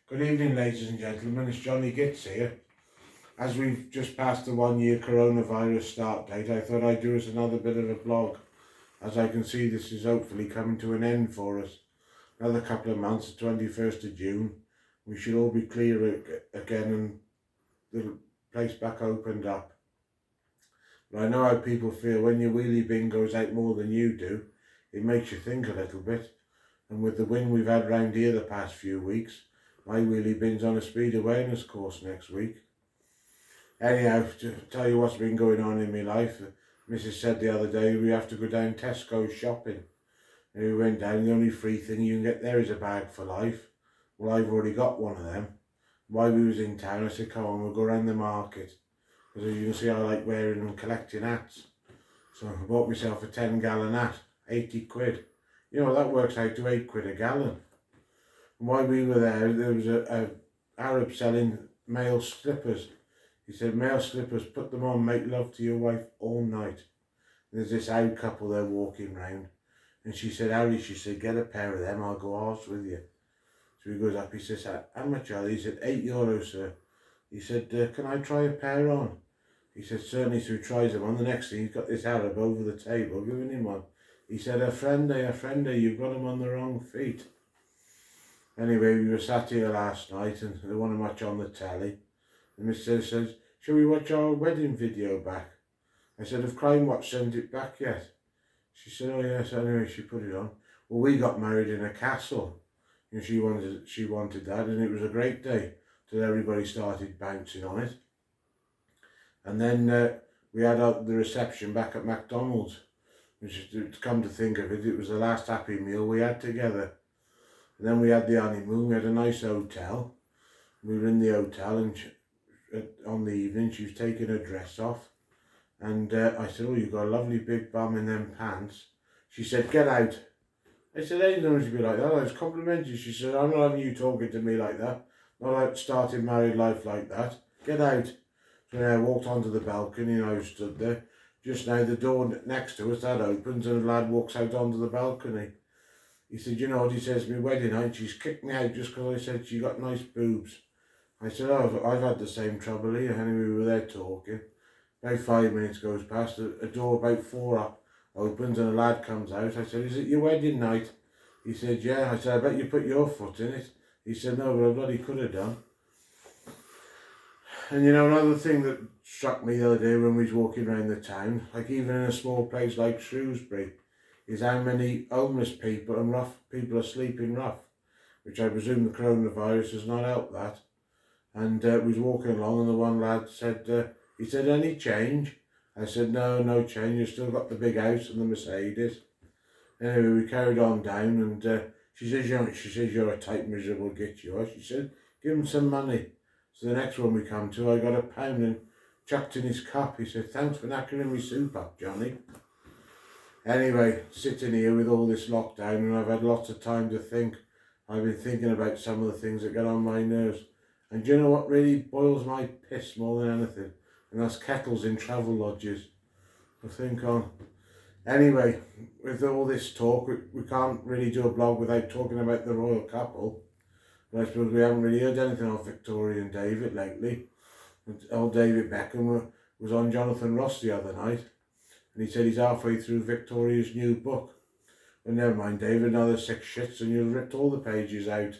Good evening, ladies and gentlemen. It's Johnny Gitz here. As we've just passed the 1 year coronavirus start date, I thought I'd do us another bit of a blog. As I can see, this is hopefully coming to an end for us. Another couple of months, the 21st of June, we should all be clear again and the place back opened up. But I know how people feel when your wheelie bin goes out more than you do. It makes you think a little bit. And with the wind we've had round here the past few weeks, my wheelie bin's on a speed awareness course next week. Anyhow, to tell you what's been going on in my life, Mrs. said the other day we have to go down Tesco shopping. And we went down, the only free thing you can get there is a bag for life. Well, I've already got one of them. While we was in town, I said, come on, we'll go around the market. Because as you can see, I like wearing and collecting hats. So I bought myself a 10-gallon hat, 80 quid. You know, that works out to 8 quid a gallon. And while we were there was a Arab selling male slippers. He said, male slippers, put them on, make love to your wife all night. And there's this old couple there walking round. And she said, Harry, she said, get a pair of them, I'll go arse with you. So he goes up, he says, how much are they? He said, €8, sir. He said, can I try a pair on? He said, certainly. So he tries them on. The next thing, he's got this Arab over the table giving him one. He said, a friend, you've got them on the wrong feet. Anyway, we were sat here last night and they want to watch on the telly. And Mr. says, shall we watch our wedding video back? I said, have Crime Watch sent it back yet? She said, oh yes. Anyway, she put it on. Well, we got married in a castle. And she wanted that, and it was a great day till everybody started bouncing on it. And then we had the reception back at McDonald's, which, to come to think of it, it was the last happy meal we had together. And then we had the honeymoon. We had a nice hotel. We were in the hotel, and on the evening she was taking her dress off, and I said, oh, you've got a lovely big bum in them pants. She said, get out. I said, hey, don't you be like that. I was complimenting. She said, I'm not having you talking to me like that. Not like starting married life like that. Get out. So I walked onto the balcony and I stood there. Just now the door next to us, that opens and a lad walks out onto the balcony. He said, you know what, he says, my wedding night, she's kicked me out just because I said she got nice boobs. I said, oh, I've had the same trouble here. Anyway, we were there talking. About 5 minutes goes past, a door about 4 up opens and a lad comes out. I said, is it your wedding night? He said, yeah. I said, I bet you put your foot in it. He said, no, but I bloody could have done. And you know, another thing that struck me the other day when we was walking around the town, like even in a small place like Shrewsbury, is how many homeless people and rough people are sleeping rough, which I presume the coronavirus has not helped that. And we was walking along and the one lad said, he said, any change? I said, no change, you've still got the big house and the Mercedes. Anyway, we carried on down and she says, you're a tight, miserable git, you are. She said, give him some money. So the next one we come to, I got £1 and chucked in his cup. He said, thanks for knackering me soup up, Johnny. Anyway, sitting here with all this lockdown, and I've had lots of time to think. I've been thinking about some of the things that get on my nerves. And do you know what really boils my piss more than anything? And that's kettles in travel lodges. I think on. Anyway, with all this talk, we can't really do a blog without talking about the royal couple. But I suppose we haven't really heard anything of Victoria and David lately. Old David Beckham was on Jonathan Ross the other night, and he said he's halfway through Victoria's new book. But never mind, David, another 6 shits and you've ripped all the pages out.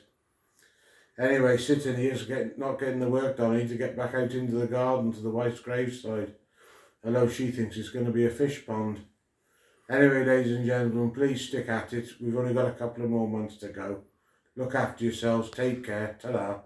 Anyway, sitting here, not getting the work done. I need to get back out into the garden to the wife's graveside. Although she thinks it's going to be a fish pond. Anyway, ladies and gentlemen, please stick at it. We've only got a couple of more months to go. Look after yourselves. Take care. Ta-da.